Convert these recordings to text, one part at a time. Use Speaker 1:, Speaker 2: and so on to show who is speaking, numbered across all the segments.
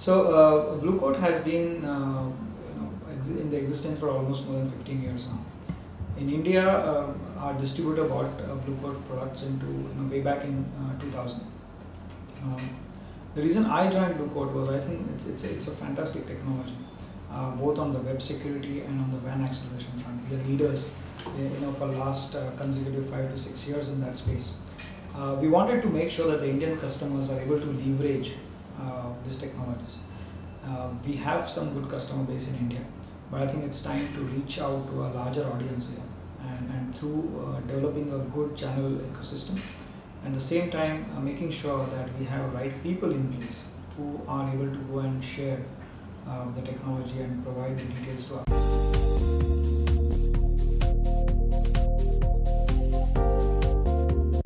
Speaker 1: Blue Coat has been in the existence for almost more than 15 years now. In India, our distributor bought Blue Coat products way back in 2000. The reason I joined Blue Coat was I think it's a fantastic technology, both on the web security and on the WAN acceleration front. We are leaders, for the last consecutive 5 to 6 years in that space. We wanted to make sure that the Indian customers are able to leverage these technologies. We have some good customer base in India, but I think it's time to reach out to a larger audience here, and through developing a good channel ecosystem, and at the same time making sure that we have right people in place who are able to go and share the technology and provide the details to us.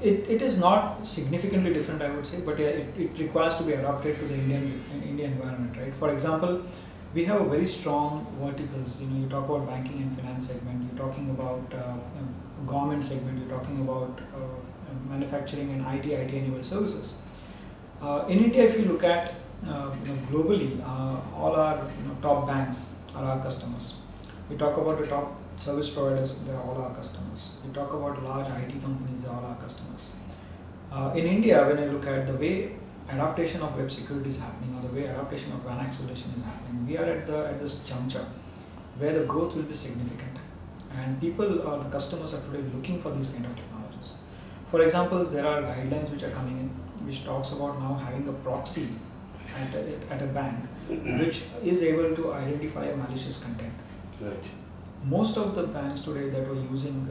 Speaker 1: It is not significantly different, I would say, but it requires to be adapted to the Indian environment, right? For example, we have a very strong verticals. You talk about banking and finance segment. You're talking about government segment. You're talking about manufacturing and IT-enabled services. In India, if you look at globally, all our top banks are our customers. We talk about the top service providers, they are all our customers. We talk about large IT companies, they are all our customers. In India, when I look at the way adaptation of web security is happening, or the way adaptation of WAN acceleration is happening, we are at this juncture where the growth will be significant, and people or the customers are today looking for these kind of technologies. For example, there are guidelines which are coming in, which talks about now having a proxy at a bank, which is able to identify a malicious content.
Speaker 2: Right.
Speaker 1: Most of the banks today that were using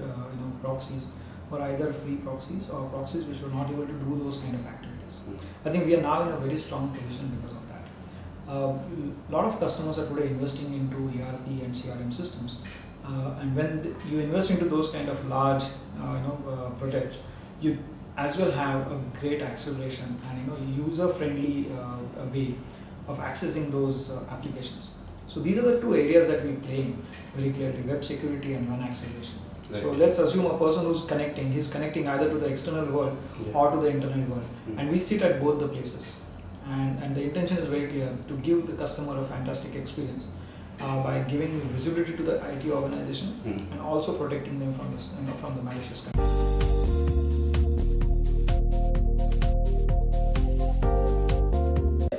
Speaker 1: proxies were either free proxies or proxies which were not able to do those kind of activities. I think we are now in a very strong position because of that. A lot of customers are today investing into ERP and CRM systems, and when you invest into those kind of large projects, you as well have a great acceleration and user-friendly way of accessing those applications. So these are the two areas that we play in very clearly: web security and WAN acceleration. Right. So let's assume a person who's connecting, he's connecting either to the external world or to the internal world, and we sit at both the places. And the intention is very clear: to give the customer a fantastic experience by giving visibility to the IT organization and also protecting them from this, from the malicious content.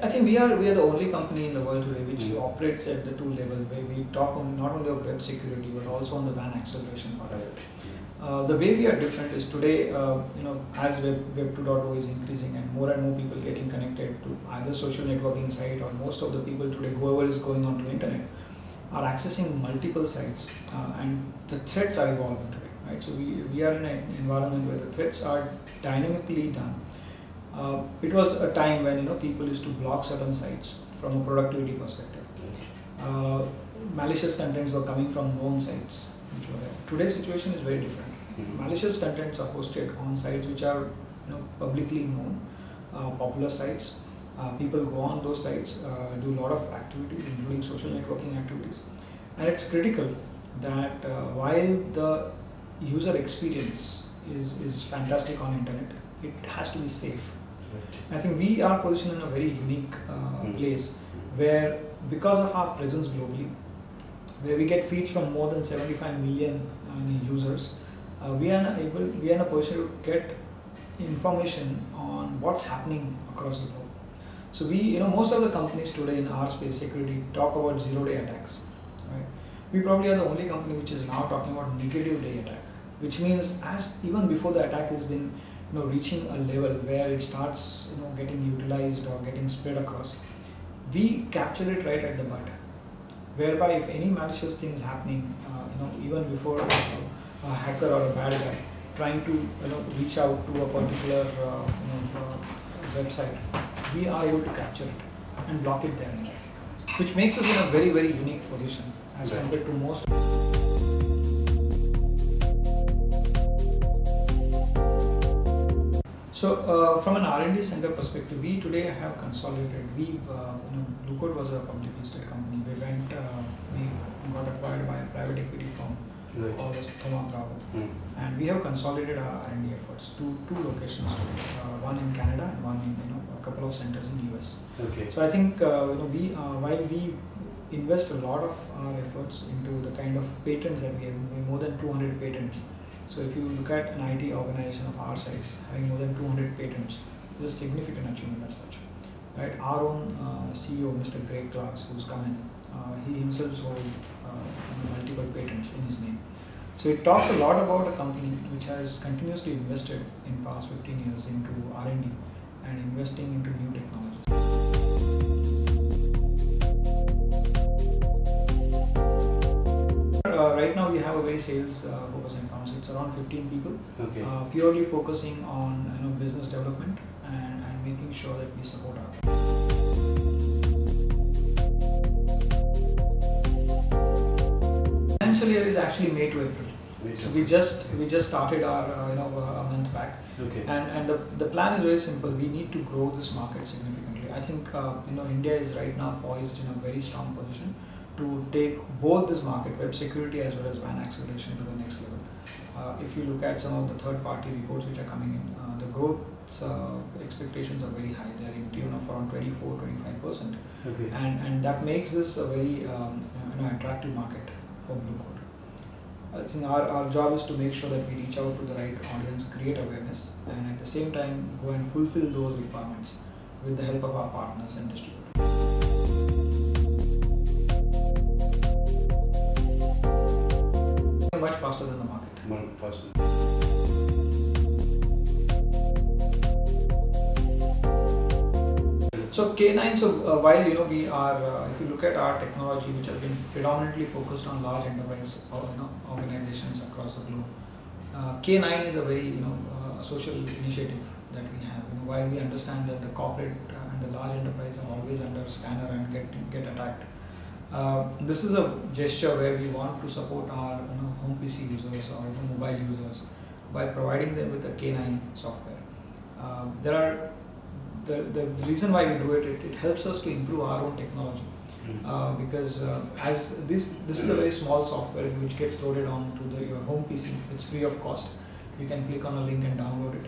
Speaker 1: I think we are the only company in the world today which operates at the two levels, where we talk not only of web security but also on the WAN acceleration part of it. The way we are different is today, as Web 2.0 is increasing and more people getting connected to either social networking site, or most of the people today, whoever is going onto internet, are accessing multiple sites, and the threats are evolving today, right? So we are in an environment where the threats are dynamically done. It was a time when people used to block certain sites from a productivity perspective. Malicious contents were coming from known sites which were there. Today's situation is very different. Malicious contents are hosted on sites which are publicly known, popular sites. People go on those sites, do a lot of activities, including social networking activities, and it's critical that while the user experience is fantastic on internet, it has to be safe. Right. I think we are positioned in a very unique place where, because of our presence globally, where we get feeds from more than 75 million users, we are in a position to get information on what's happening across the globe. So most of the companies today in our space, security, talk about zero-day attacks. Right? We probably are the only company which is now talking about negative day attack, which means even before the attack has been reaching a level where it starts getting utilized or getting spread across, we capture it right at the bud, whereby if any malicious thing is happening, even before a hacker or a bad guy trying to reach out to a particular website, we are able to capture it and block it there, which makes us in a very, very unique position as compared to most. So from an R&D center perspective, we today have consolidated. Blue Coat was a publicly listed company. We got acquired by a private equity firm
Speaker 2: Right.
Speaker 1: called as Thoma Bravo. And we have consolidated our R&D efforts to two locations today, one in Canada and one in a couple of centers in US.
Speaker 2: Okay.
Speaker 1: So I think we while we invest a lot of our efforts into the kind of patents that we have, more than 200 patents. So if you look at an IT organization of our size having more than 200 patents, this is a significant achievement as such. Right? Our own CEO, Mr. Greg Clarks, who's come in, he himself holds multiple patents in his name. So it talks a lot about a company which has continuously invested in past 15 years into R&D and investing into new technologies. Right now we have a very sales focus in town, so it's around 15 people,
Speaker 2: Okay.
Speaker 1: purely focusing on business development and making sure that we support our. Financial year is actually May to April. So we just started our a month back.
Speaker 2: Okay.
Speaker 1: And the plan is very simple. We need to grow this market significantly. I think India is right now poised in a very strong position to take both this market, web security as well as WAN acceleration, to the next level. If you look at some of the third-party reports which are coming in, the growth expectations are very high. They are in tune of around 24-25%,
Speaker 2: Okay.
Speaker 1: and that makes this a very attractive market for Blue Coat. I think our job is to make sure that we reach out to the right audience, create awareness, and at the same time go and fulfill those requirements with the help of our partners and distributors. Much faster than the market.
Speaker 2: More faster.
Speaker 1: So K9, while we are, if you look at our technology, which has been predominantly focused on large enterprise organizations across the globe, K9 is a very social initiative that we have. While we understand that the corporate and the large enterprise are always under scanner and get attacked, this is a gesture where we want to support our home PC users or mobile users by providing them with a K9 software. The reason why we do it, it helps us to improve our own technology, because as this is a very small software which gets loaded onto your home PC. It's free of cost. You can click on a link and download it.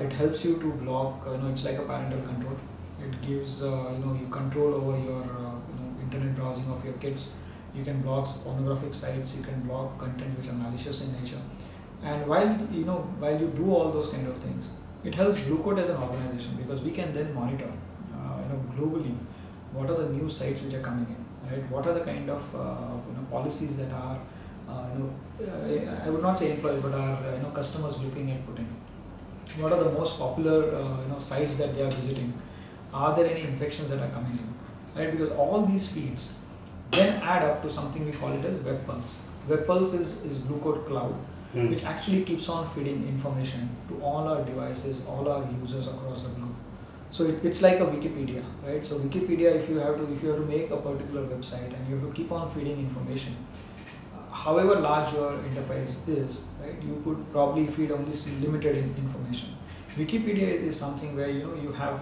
Speaker 1: It helps you to block. It's like a parental control. It gives you control over your internet browsing of your kids. You can block pornographic sites. You can block content which are malicious in nature. And while you do all those kind of things, it helps Blue Coat as an organization, because we can then monitor, globally, what are the new sites which are coming in, right? What are the kind of policies that are, I would not say employees, but our customers looking at putting. What are the most popular sites that they are visiting? Are there any infections that are coming in, right? Because all these feeds then add up to something we call it as Web Pulse. Web Pulse is Blue Coat Cloud, which actually keeps on feeding information to all our devices, all our users across the globe. So it's like a Wikipedia, right? So Wikipedia, if you have to make a particular website and you have to keep on feeding information, however large your enterprise is, right, you could probably feed only limited information. Wikipedia is something where you have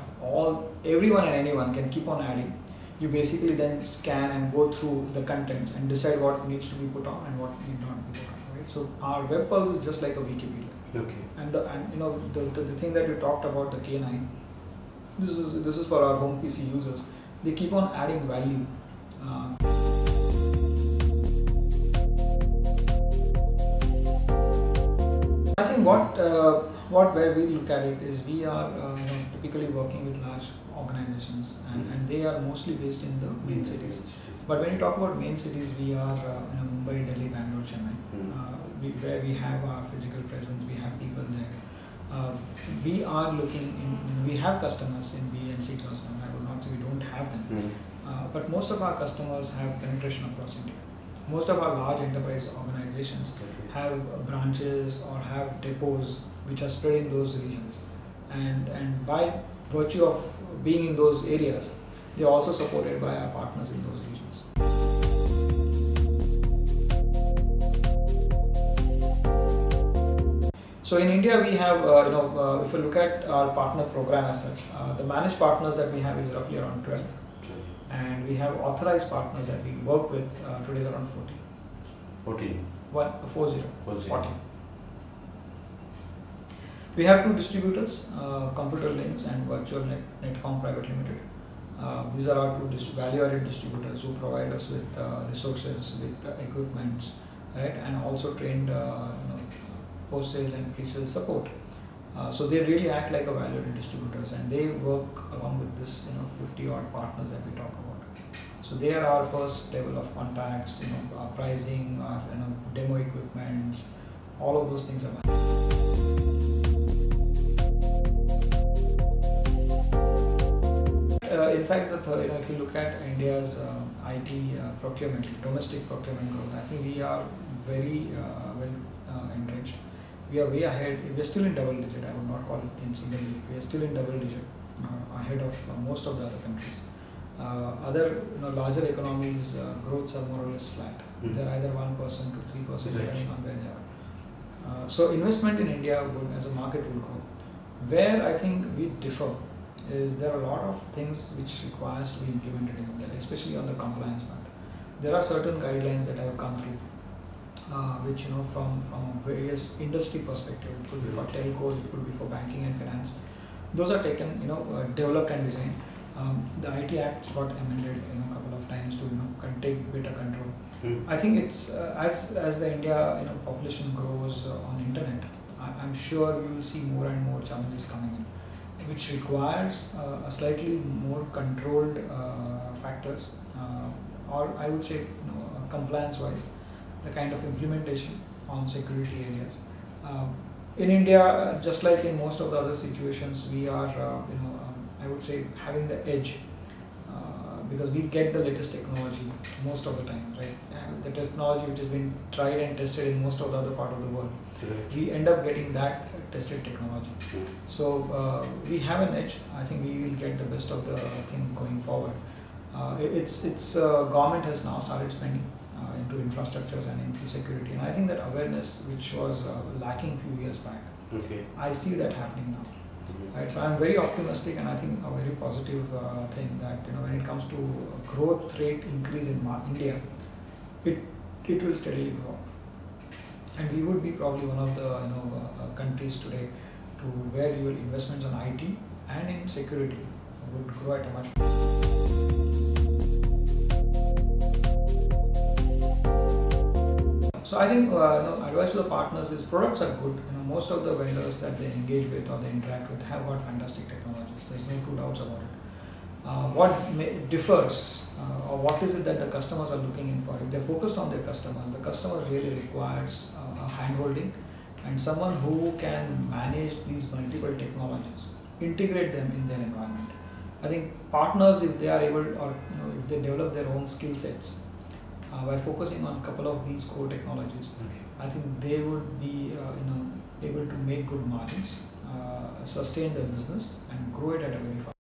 Speaker 1: everyone and anyone can keep on adding. You basically then scan and go through the content and decide what needs to be put on and what need not be put on. So our Web Pulse is just like a Wikipedia.
Speaker 2: Okay.
Speaker 1: And the thing that you talked about, the K9, this is for our home PC users. They keep on adding value. I think where we look at it is we are typically working with large organizations, and they are mostly based in the main cities. But when you talk about main cities, we are Mumbai, Delhi, Bangalore, Chennai, where we have our physical presence, we have people there. We are we have customers in B and C cluster. I would not say we don't have them, but most of our customers have penetration across India. Most of our large enterprise organizations have branches or have depots which are spread in those regions, and by virtue of being in those areas, they are also supported by our partners in those regions. So in India, we have, if you look at our partner program as such, the managed partners that we have is roughly around 12. And we have authorized partners that we work with, today is around 14.
Speaker 2: 14.
Speaker 1: 40.
Speaker 2: 40.
Speaker 1: 40. We have two distributors, Computer Links and Virtual Netcom Private Limited. These are our two value-added distributors who provide us with resources, with equipments, right, and also trained post-sales and pre-sales support. So they really act like a value-added distributors, and they work along with this 50-odd partners that we talk about. So they are our first level of contacts, our pricing, our demo equipments, all of those things are managed. In fact, if you look at India's IT procurement, domestic procurement growth, I think we are very well entrenched. We are way ahead. We are still in double digit. I would not call it in single digit. We are still in double digit, ahead of most of the other countries. Other larger economies, growths are more or less flat. They're either 1% to 3%, depending on where they are. So investment in India as a market will grow. Where I think we differ is there are a lot of things which requires to be implemented in India, especially on the compliance front. There are certain guidelines that have come through, which from various industry perspective, it could be for telcos, it could be for banking and finance. Those are taken, developed and designed. The IT Act's got amended a couple of times to take better control. I think it's as the India population grows on internet, I'm sure you will see more and more challenges coming in, which requires a slightly more controlled factors, or I would say compliance-wise, the kind of implementation on security areas. In India, just like in most of the other situations, we are I would say having the edge, because we get the latest technology most of the time, right? And the technology which has been tried and tested in most of the other part of the world, we end up getting that tested technology. So we have an edge. I think we will get the best of the things going forward. It's government has now started spending into infrastructures and into security, and I think that awareness, which was lacking few years back, I see that happening now. Right, so I'm very optimistic, and I think a very positive thing that when it comes to growth rate increase in India, it will steadily grow, and we would be probably one of the countries today to where your investments on IT and in security would grow at a much. So I think advice to the partners is products are good. Most of the vendors that they engage with or they interact with have got fantastic technologies. There's no two doubts about it. What differs, or what is it that the customers are looking in for? If they're focused on their customers, the customer really requires a hand-holding and someone who can manage these multiple technologies, integrate them in their environment. I think partners, if they are able, or if they develop their own skill sets, by focusing on a couple of these core technologies, I think they would be able to make good margins, sustain their business, and grow it at a very fast.